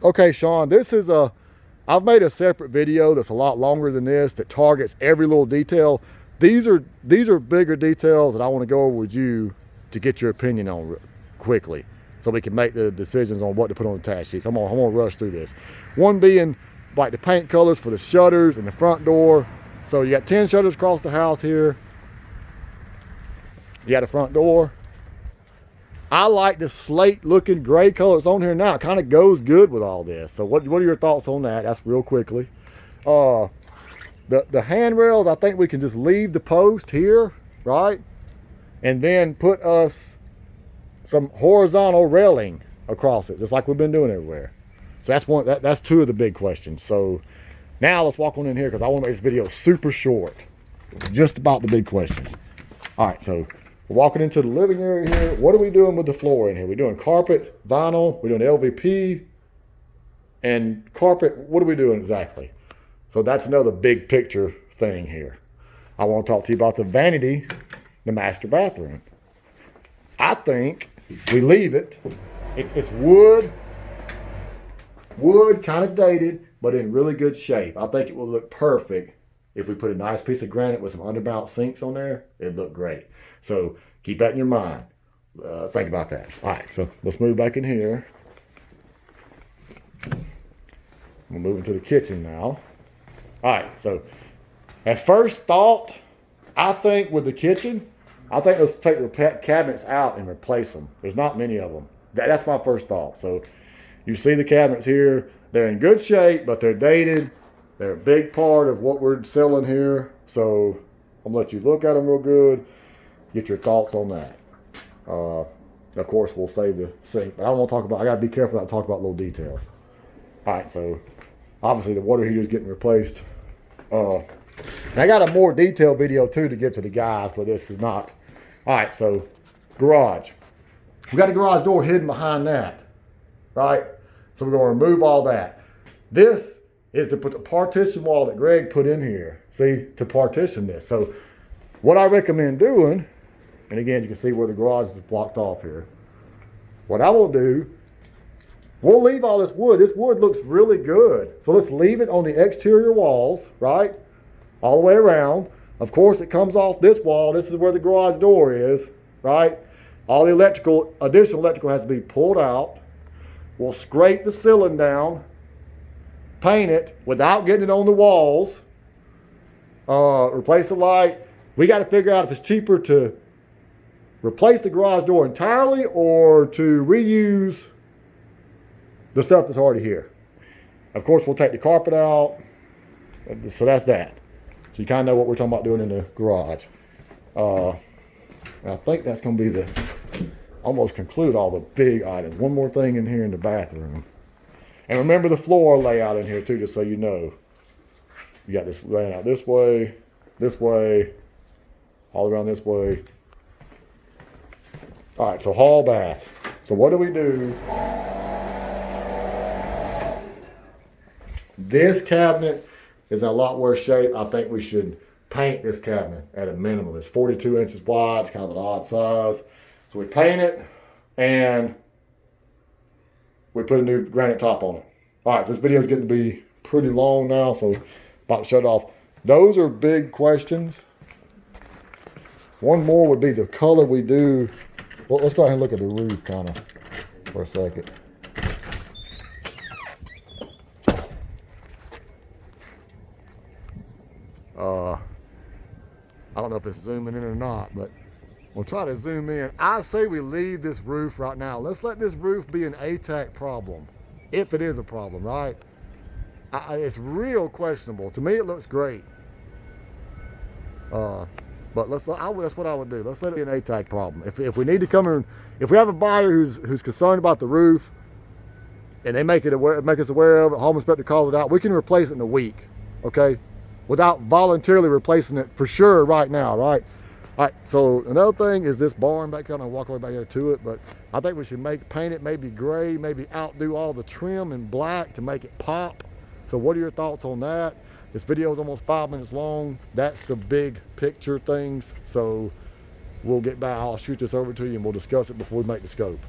Okay, Sean, I've made a separate video that's a lot longer than this that targets every little detail. These are bigger details that I want to go over with you to get your opinion on quickly, so we can make the decisions on what to put on the task sheets. I'm gonna rush through this. One being like the paint colors for the shutters and the front door. So you got 10 shutters across the house here. You got a front door. I like the slate looking gray color that's on here now. It kind of goes good with all this. So what are your thoughts on that? That's real quickly. The handrails, I think we can just leave the post here, right? And then put us some horizontal railing across it, just like we've been doing everywhere. So that's two of the big questions. So now let's walk on in here because I want to make this video super short, just about the big questions. All right, so we're walking into the living area here. What are we doing with the floor in here? We're doing carpet, vinyl, we're doing LVP, and carpet. What are we doing exactly? So that's another big picture thing here. I want to talk to you about the vanity, the master bathroom. I think we leave it. It's wood, kind of dated, but in really good shape. I think it will look perfect if we put a nice piece of granite with some undermount sinks on there. It'd look great. So keep that in your mind. Think about that. All right, so let's move back in here. We'll move into the kitchen now. All right, so at first thought, I think with the kitchen, I think let's take the cabinets out and replace them. There's not many of them. That's my first thought. So you see the cabinets here. They're in good shape, but they're dated. They're a big part of what we're selling here. So I'm gonna let you look at them real good. Get your thoughts on that. Of course, we'll save the sink, but I don't want to talk about, I gotta be careful not to talk about little details. All right, so obviously the water heater is getting replaced. And I got a more detailed video too to give to the guys, but this is not. All right, so garage. We got a garage door hidden behind that, right? So we're gonna remove all that. This is to put the partition wall that Greg put in here, see, to partition this. So what I recommend doing, and again, you can see where the garage is blocked off here. What I will do, we'll leave all this wood. This wood looks really good. So let's leave it on the exterior walls, right? All the way around. Of course, it comes off this wall. This is where the garage door is, right? All the additional electrical has to be pulled out. We'll scrape the ceiling down, paint it without getting it on the walls, replace the light. We got to figure out if it's cheaper to replace the garage door entirely or to reuse the stuff that's already here. Of course, we'll take the carpet out. So that's that. So you kind of know what we're talking about doing in the garage. I think that's going to be almost conclude all the big items. One more thing in here in the bathroom. And remember the floor layout in here too, just so you know. You got this laying out this way, all around this way. All right, so hall bath. So what do we do? This cabinet is in a lot worse shape. I think we should paint this cabinet at a minimum. It's 42 inches wide. It's kind of an odd size. So we paint it and we put a new granite top on it. All right, so this video is getting to be pretty long now, so about to shut it off. Those are big questions. One more would be the color we do. Well, let's go ahead and look at the roof kind of for a second. I don't know if it's zooming in or not, but we'll try to zoom in. I say we leave this roof right now. Let's let this roof be an ATAC problem, if it is a problem, right? It's real questionable. To me, it looks great. But that's what I would do. Let's let it be an ATAC problem. If we need to come in, if we have a buyer who's concerned about the roof, and they make us aware of it, home inspector calls it out, we can replace it in a week, okay? Without voluntarily replacing it for sure right now, right? All right, so another thing is this barn back here. I'm gonna walk over back here to it, but I think we should paint it maybe gray, maybe outdo all the trim in black to make it pop. So what are your thoughts on that? This video is almost 5 minutes long. That's the big picture things. So we'll get back, I'll shoot this over to you and we'll discuss it before we make the scope.